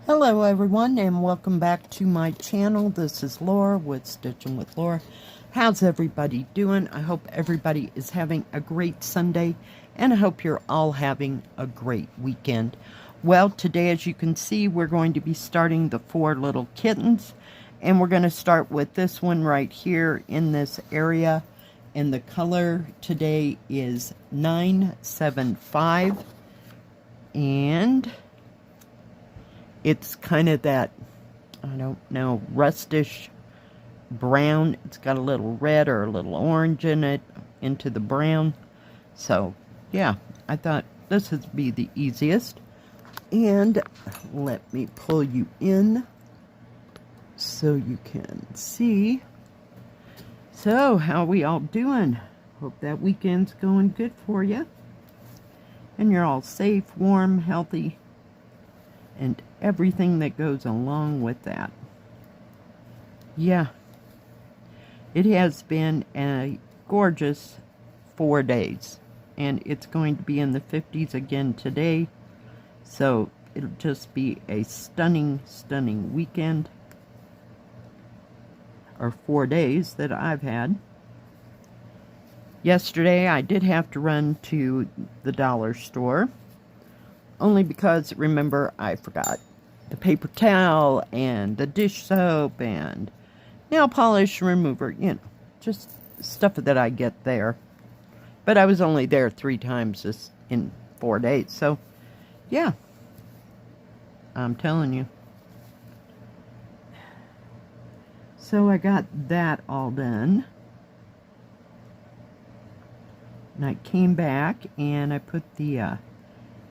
Hello everyone, and welcome back to my channel. This is Laura with Stitchin with Laura. How's everybody doing? I hope everybody is having a great Sunday, and I hope you're all having a great weekend. Well, today, as you can see, we're going to be starting the 4 little kittens, and we're going to start with this one right here in this area, and the color today is 975, and it's kind of that, I don't know, rustish brown. It's got a little red or a little orange in it, into the brown. So, yeah, I thought this would be the easiest. And let me pull you in so you can see. So, how are we all doing? Hope that weekend's going good for you. And you're all safe, warm, healthy, and everything that goes along with that. Yeah, it has been a gorgeous 4 days, and it's going to be in the 50s again today, so it'll just be a stunning, stunning weekend, or 4 days that I've had. Yesterday I did have to run to the dollar store, only because, remember, I forgot the paper towel and the dish soap and nail polish remover, you know, just stuff that I get there. But I was only there 3 times in 4 days, so yeah, I'm telling you. So I got that all done. And I came back and I put the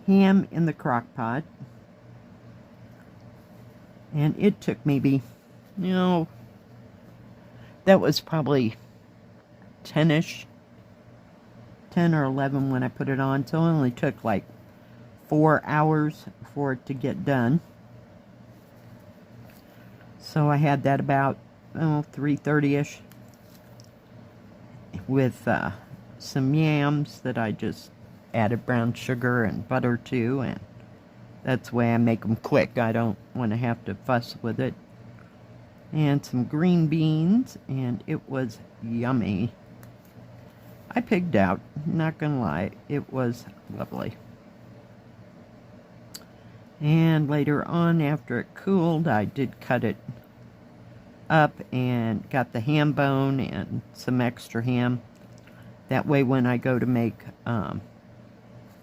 ham in the crock pot, and it took maybe, you know, that was probably 10-ish, 10 or 11 when I put it on, so it only took like 4 hours for it to get done. So I had that about 3:30-ish with some yams that I just added brown sugar and butter to, and that's the way I make them quick. I don't want to have to fuss with it. And some green beans, and it was yummy. I pigged out, not gonna lie, it was lovely. And later on, after it cooled, I did cut it up and got the ham bone and some extra ham. That way when I go to make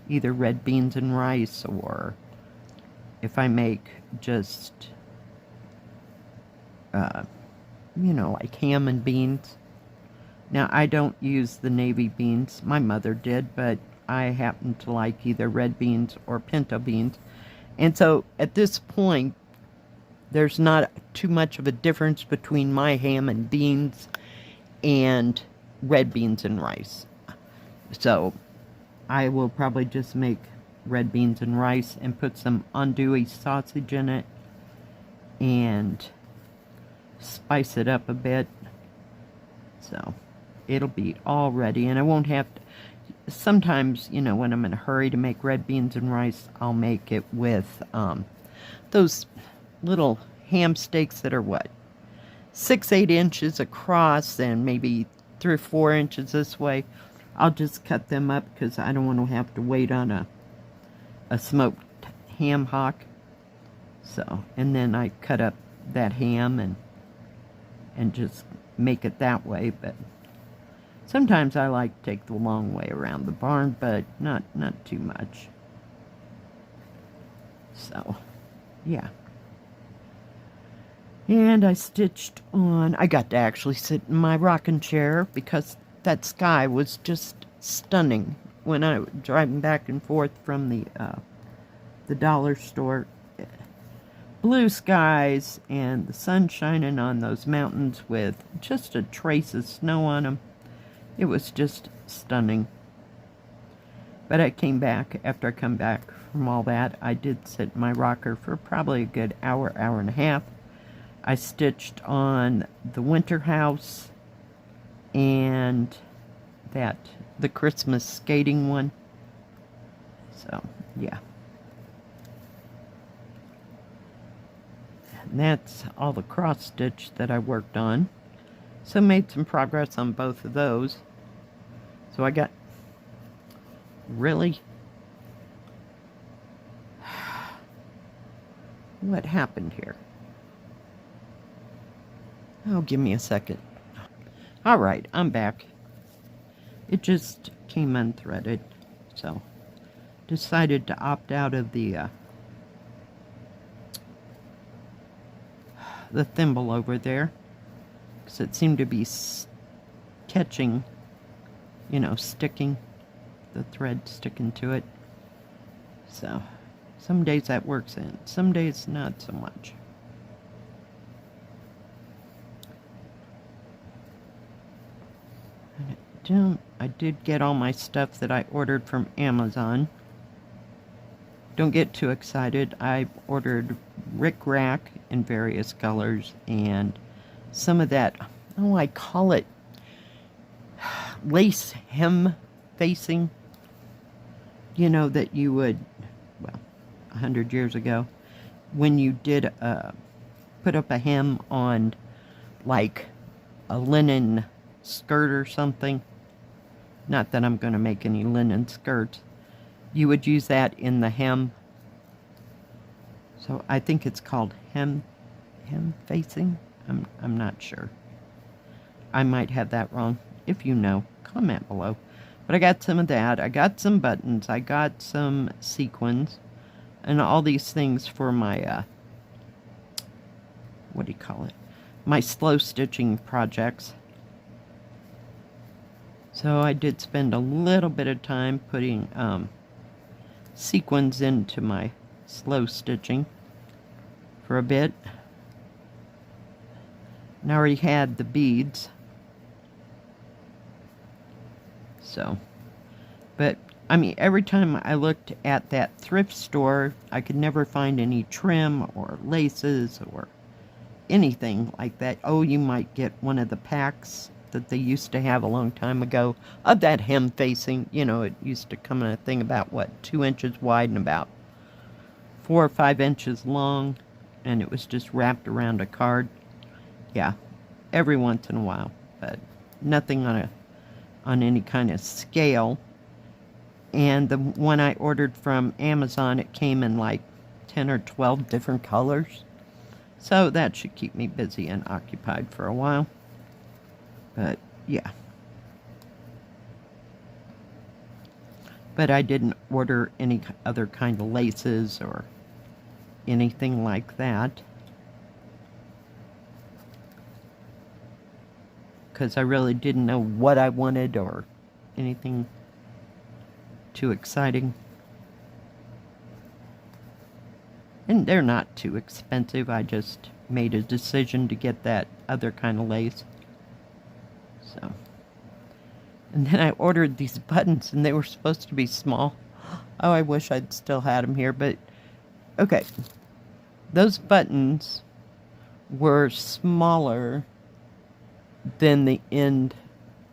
either red beans and rice, or if I make just, you know, like ham and beans. Now, I don't use the navy beans. My mother did, but I happen to like either red beans or pinto beans. And so, at this point, there's not too much of a difference between my ham and beans and red beans and rice. So, I will probably just make red beans and rice and put some andouille sausage in it and spice it up a bit. So, it'll be all ready, and I won't have to. Sometimes, you know, when I'm in a hurry to make red beans and rice, I'll make it with those little ham steaks that are what, 6-8 inches across and maybe 3 or 4 inches this way. I'll just cut them up because I don't want to have to wait on a smoked ham hock. So, and then I cut up that ham and just make it that way. But sometimes I like to take the long way around the barn, but not too much. So, yeah. And I stitched on, I got to actually sit in my rocking chair because that sky was just stunning when I was driving back and forth from the dollar store. Blue skies and the sun shining on those mountains with just a trace of snow on them. It was just stunning. But I came back, after I come back from all that, I did sit in my rocker for probably a good hour, hour and a half. I stitched on the winter house and the Christmas skating one. So, yeah. And that's all the cross stitch that I worked on. So made some progress on both of those. So I got, really? What happened here? Oh, give me a second. All right, I'm back. It just came unthreaded, so decided to opt out of the thimble over there, because it seemed to be catching, you know, sticking, the thread sticking to it. So some days that works in, some days not so much. I did get all my stuff that I ordered from Amazon. Don't get too excited. I ordered rickrack in various colors and some of that, oh, I call it lace hem facing. You know, that you would, well, 100 years ago, when you did put up a hem on like a linen skirt or something. Not that I'm going to make any linen skirts. You would use that in the hem. So I think it's called hem facing. I'm not sure. I might have that wrong. If you know, comment below. But I got some of that. I got some buttons. I got some sequins. And all these things for my, what do you call it? My slow stitching projects. So I did spend a little bit of time putting sequins into my slow stitching for a bit. And I already had the beads. So, but I mean, every time I looked at that thrift store, I could never find any trim or laces or anything like that. Oh, you might get one of the packs that they used to have a long time ago of that hem facing. You know, it used to come in a thing about, what, 2 inches wide and about 4 or 5 inches long, and it was just wrapped around a card. Yeah, every once in a while, but nothing on any kind of scale. And the one I ordered from Amazon, it came in like 10 or 12 different colors. So that should keep me busy and occupied for a while. But, yeah. But I didn't order any other kind of laces or anything like that, because I really didn't know what I wanted or anything too exciting. And they're not too expensive. I just made a decision to get that other kind of lace. So, and then I ordered these buttons, and they were supposed to be small. Oh, I wish I'd still had them here, but okay. Those buttons were smaller than the end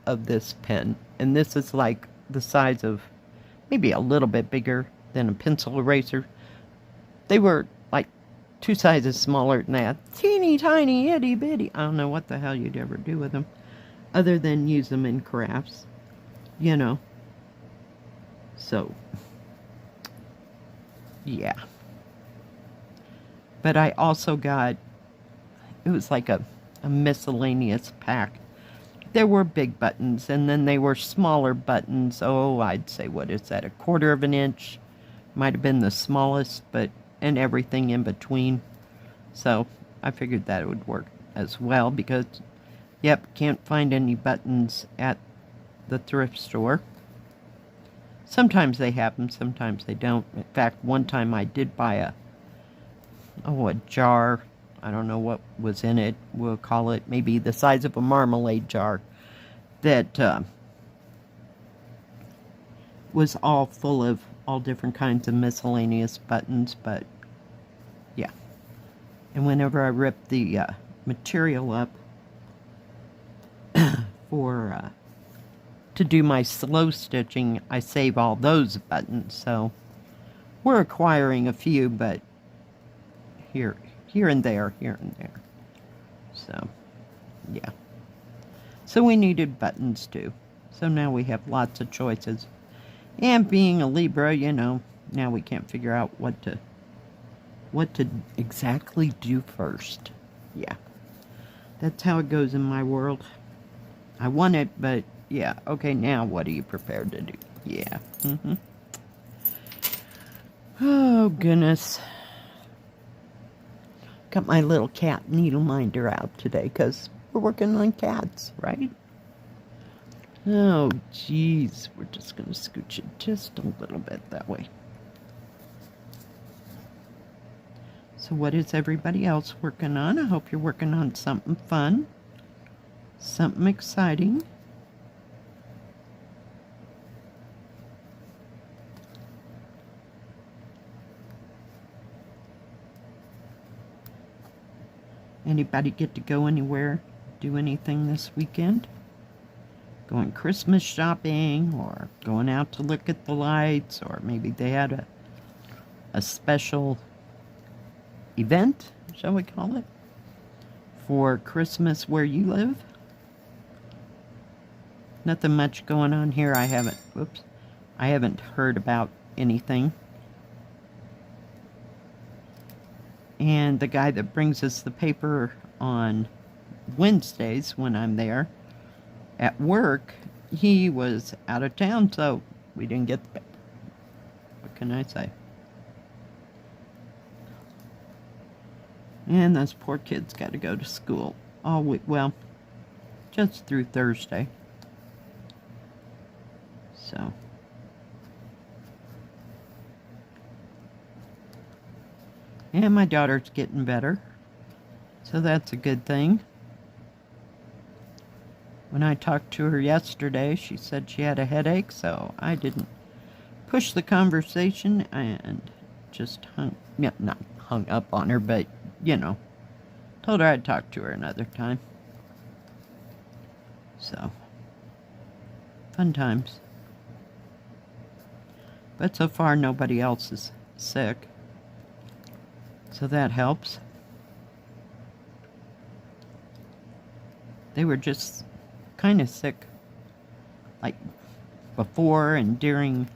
of this pen. And this is like the size of, maybe a little bit bigger than a pencil eraser. They were like 2 sizes smaller than that. Teeny tiny, itty bitty. I don't know what the hell you'd ever do with them, other than use them in crafts, you know. So, yeah. But I also got, it was like a miscellaneous pack. There were big buttons, and then they were smaller buttons. Oh, I'd say, what is that, 1/4 of an inch? Might have been the smallest, but, and everything in between. So I figured that it would work as well, because, yep, can't find any buttons at the thrift store. Sometimes they have them, sometimes they don't. In fact, one time I did buy a jar. I don't know what was in it. We'll call it maybe the size of a marmalade jar, that was all full of all different kinds of miscellaneous buttons. But yeah, and whenever I rip the material up for to do my slow stitching, I save all those buttons. So we're acquiring a few, but here's here and there, here and there. So, yeah. So we needed buttons too. So now we have lots of choices. And being a Libra, you know, now we can't figure out what to exactly do first. Yeah. That's how it goes in my world. I want it, but yeah. Okay, now what are you prepared to do? Yeah. Oh, goodness. Got my little cat needle minder out today because we're working on cats, right? Oh, geez. We're just going to scooch it just a little bit that way. So what is everybody else working on? I hope you're working on something fun, something exciting. Anybody get to go anywhere, do anything this weekend? Going Christmas shopping, or going out to look at the lights, or maybe they had a special event, shall we call it, for Christmas where you live? Nothing much going on here. I haven't heard about anything. And the guy that brings us the paper on Wednesdays when I'm there at work, he was out of town, so we didn't get the paper. What can I say? And those poor kids got to go to school all week. Well, just through Thursday. So. And my daughter's getting better. So that's a good thing. When I talked to her yesterday, she said she had a headache, so I didn't push the conversation and just not hung up on her, but, you know, told her I'd talk to her another time. So, fun times. But so far, nobody else is sick. So that helps. They were just kind of sick, like before and during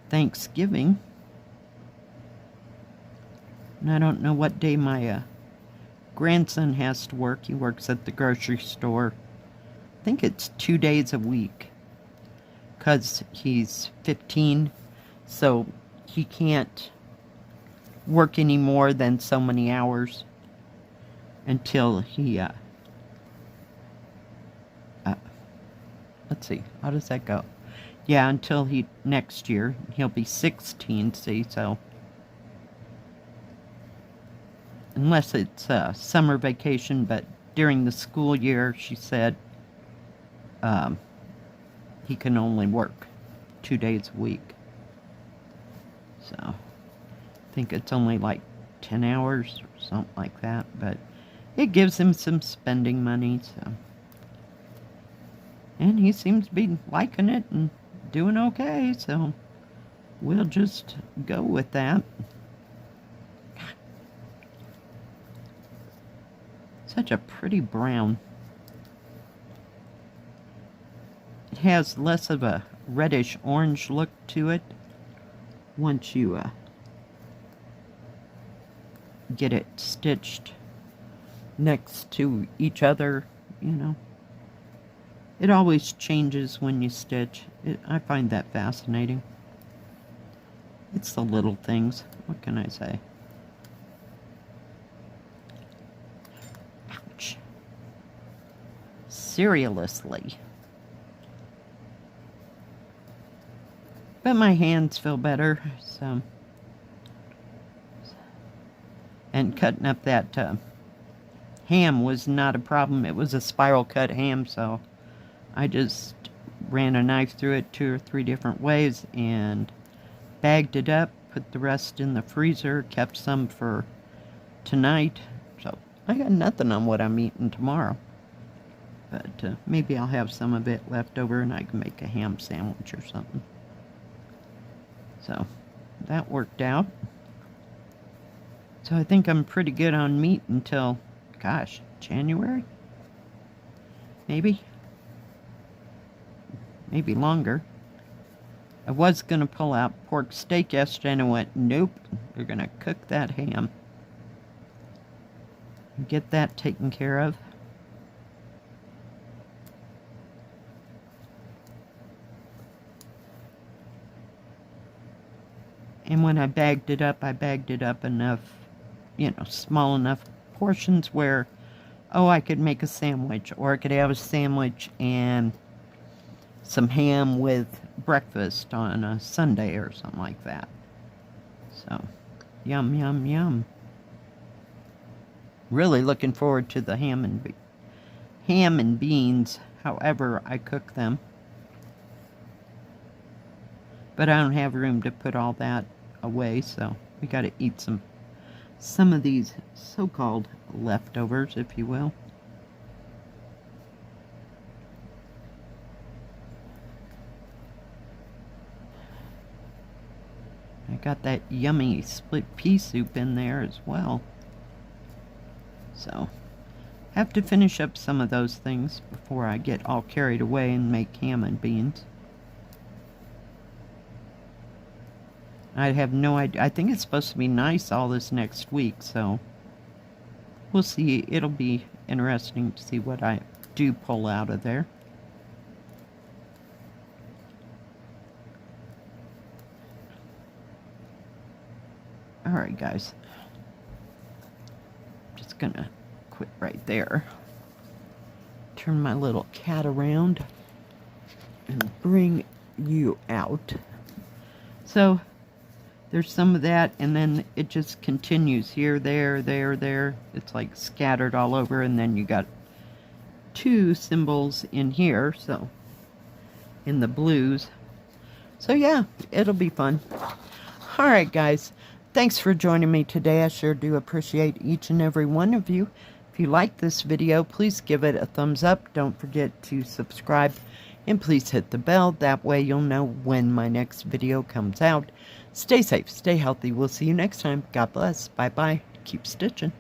Thanksgiving. And I don't know what day my grandson has to work. He works at the grocery store. I think it's 2 days a week, because he's 15, so he can't work any more than so many hours until he, let's see, how does that go? Yeah, until next year, he'll be 16, see, so, unless it's summer vacation, but during the school year, she said, he can only work 2 days a week, so, I think it's only like 10 hours or something like that, but it gives him some spending money, so. And he seems to be liking it and doing okay, so we'll just go with that. Such a pretty brown. It has less of a reddish orange look to it once you get it stitched next to each other, you know. It always changes when you stitch. I find that fascinating. It's the little things. What can I say? Ouch. Seriously. But my hands feel better, so. And cutting up that ham was not a problem. It was a spiral cut ham, so I just ran a knife through it 2 or 3 different ways and bagged it up, put the rest in the freezer, kept some for tonight. So I got nothing on what I'm eating tomorrow. But maybe I'll have some of it left over and I can make a ham sandwich or something. So that worked out. So I think I'm pretty good on meat until, gosh, January? Maybe longer. I was going to pull out pork steak yesterday and I went, nope, we're going to cook that ham. Get that taken care of. And when I bagged it up enough, small enough portions where, oh, I could make a sandwich, or I could have a sandwich and some ham with breakfast on a Sunday or something like that. So, yum, yum, yum. Really looking forward to the ham and beans, however I cook them. But I don't have room to put all that away, so we got to eat some of these so-called leftovers, if you will. I got that yummy split pea soup in there as well. So, have to finish up some of those things before I get all carried away and make ham and beans. I have no idea. I think it's supposed to be nice all this next week, so we'll see. It'll be interesting to see what I do pull out of there. Alright, guys. Just gonna quit right there. Turn my little cat around and bring you out. So, there's some of that, and then it just continues here, there, there, there. It's like scattered all over, and then you got 2 symbols in here, so in the blues. So yeah, it'll be fun. Alright, guys. Thanks for joining me today. I sure do appreciate each and every one of you. If you like this video, please give it a thumbs up. Don't forget to subscribe, and please hit the bell. That way you'll know when my next video comes out. Stay safe, stay healthy. We'll see you next time. God bless. Bye-bye. Keep stitching.